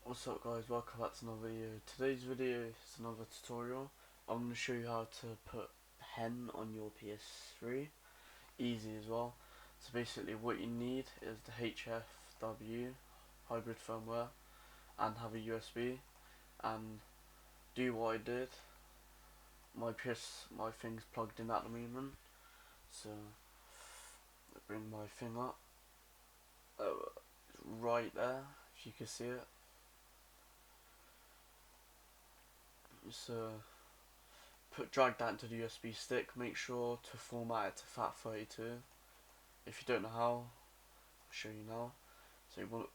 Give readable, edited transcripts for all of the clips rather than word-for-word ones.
What's up guys, welcome back to another video. Today's video is another tutorial. I'm going to show you how to put hen on your PS3. Easy as well. So basically what you need is the HFW hybrid firmware and have a USB and do what I did. My thing's plugged in at the moment. So I bring my thing up. Right there, if you can see it. So drag that into the USB stick. Make sure to format it to FAT32. If you don't know how, I'll show you now. So you want to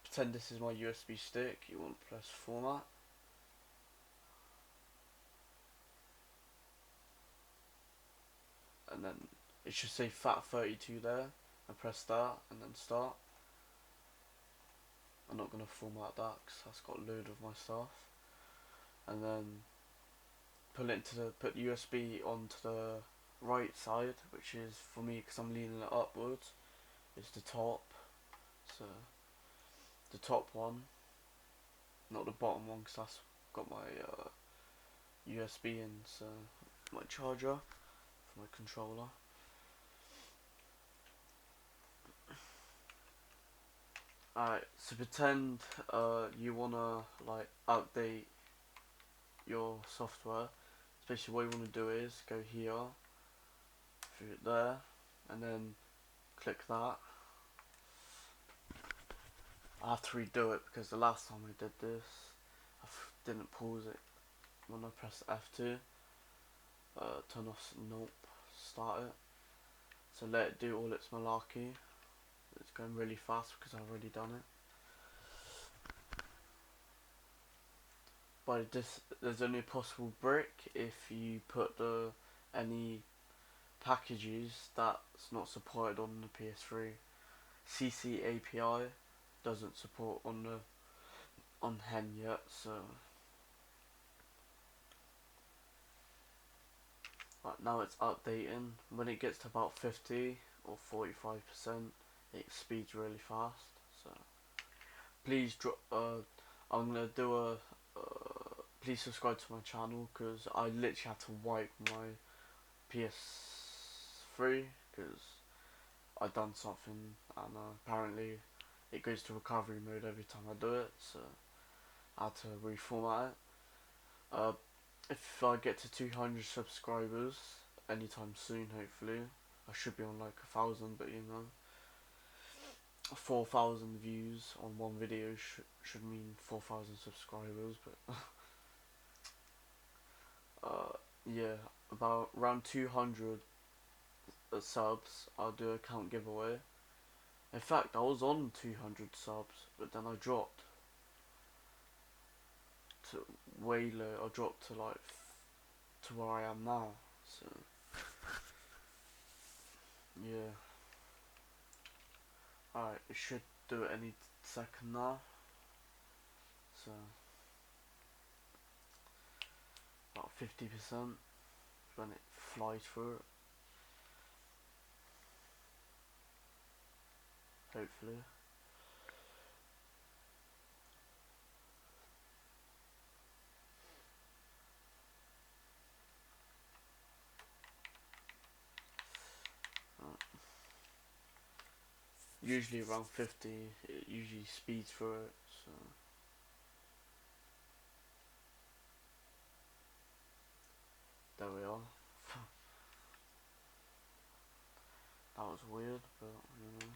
pretend this is my USB stick. You want to press format, and then it should say FAT32 there. And press that, and then start. I'm not gonna format that because that's got a load of my stuff. And then put the USB onto the right side, which is for me because I'm leaning it upwards. Is the top. So the top one, not the bottom one, because that's got my USB and my charger for my controller. Alright, so pretend you wanna like update your software. Especially what you wanna do is go here, through it there, and then click that. I have to redo it because the last time I did this, I didn't pause it when I pressed F2. Turn off, nope, start it. So let it do all its malarkey. It's going really fast because I've already done it. But there's only a possible brick if you put any packages that's not supported on the PS3. CC API doesn't support on hen yet, so right now it's updating. When it gets to about 50 or 45%, it speeds really fast. So please I'm gonna do a please subscribe to my channel because I literally had to wipe my PS3 because I done something and apparently it goes to recovery mode every time I do it, so I had to reformat it. If I get to 200 subscribers anytime soon, hopefully I should be on like 1,000, but you know, 4,000 views on one video should mean 4,000 subscribers, but yeah, about around 200 subs I'll do a count giveaway. In fact, I was on 200 subs, but then I dropped to way low. I dropped to like to where I am now, so yeah. Alright, it should do it any second now, so about 50% when it flies through it, hopefully. Usually around 50, it usually speeds through it, so there we are. That was weird, but you know,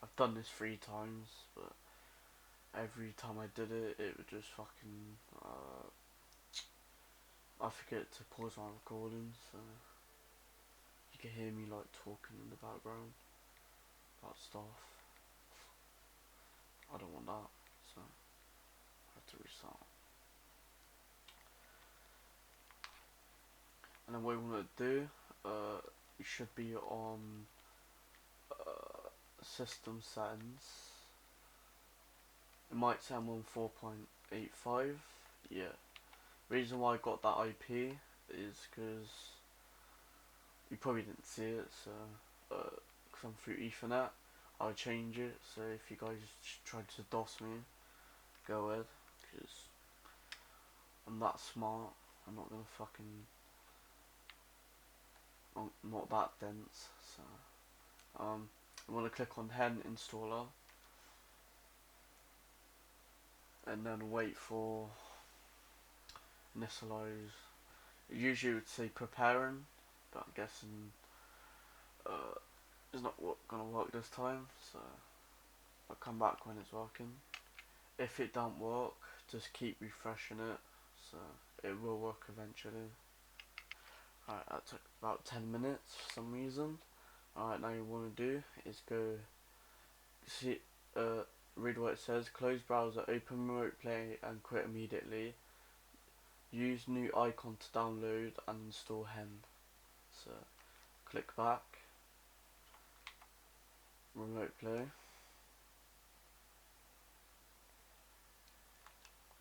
I've done this 3 times, but every time I did it, it would just fucking I forget to pause my recording, so you can hear me like talking in the background about stuff. I don't want that, so I have to restart. And then what you want to do, you should be on system settings. It might say I'm on 4.85. Yeah. Reason why I got that IP is because you probably didn't see it. So, because I'm through Ethernet, I change it. So if you guys try to DOS me, go ahead, because I'm that smart. I'm not gonna fucking. I'm not that dense. So I'm gonna click on hen installer, and then wait for initialize. Usually it would say preparing, but I'm guessing it's not gonna work this time. So I'll come back when it's working. If it don't work, just keep refreshing it. So it will work eventually. Alright, that took about 10 minutes for some reason. Alright, now you want to do is go see, read what it says. Close browser, open remote play and quit immediately. Use new icon to download and install hen. So click back, remote play,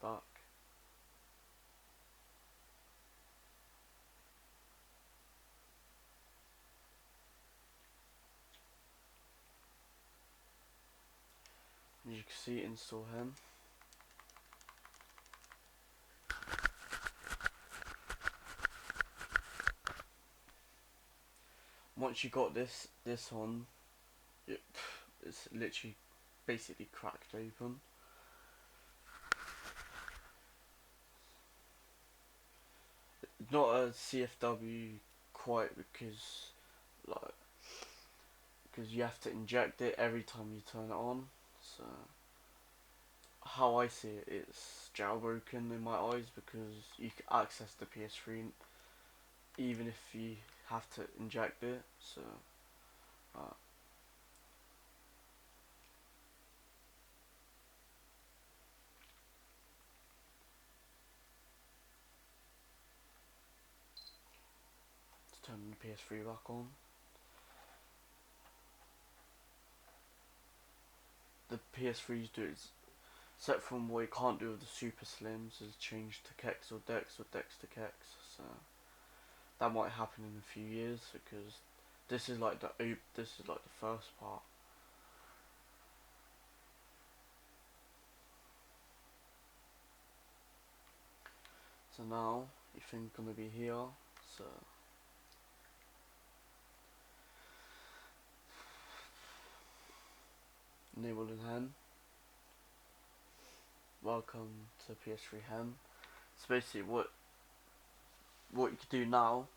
back. As you can see, install hen. Once you got this on, it's literally basically cracked open. It's not a CFW quite because you have to inject it every time you turn it on. So how I see it, it's jailbroken in my eyes because you can access the PS3 even if you have to inject it. So uh, let's turn the PS3 back on. The PS3's do it, except from what you can't do with the Super Slims is change to Kex or Dex to Kex. So that might happen in a few years because this is like the first part. So now you think gonna be here. So enable in hen. Welcome to PS3HEN. So basically what you can do now,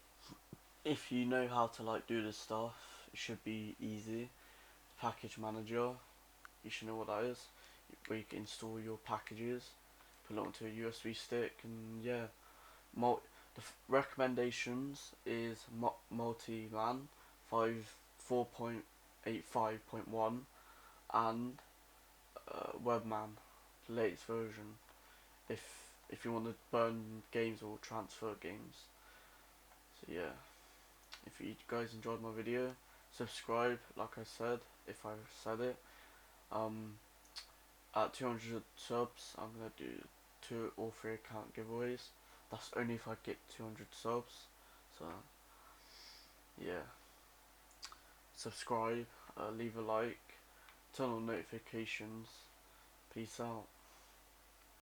if you know how to like do this stuff, it should be easy. Package manager, you should know what that is, where you can install your packages, put it onto a USB stick, and yeah. The recommendations is Multiman 4.85.1 and Webman, the latest version. If you want to burn games or transfer games. So yeah, if you guys enjoyed my video, subscribe. Like I said, if I said it. At 200 subs, I'm gonna do 2 or 3 account giveaways. That's only if I get 200 subs. So yeah, subscribe, leave a like, turn on notifications. Peace out.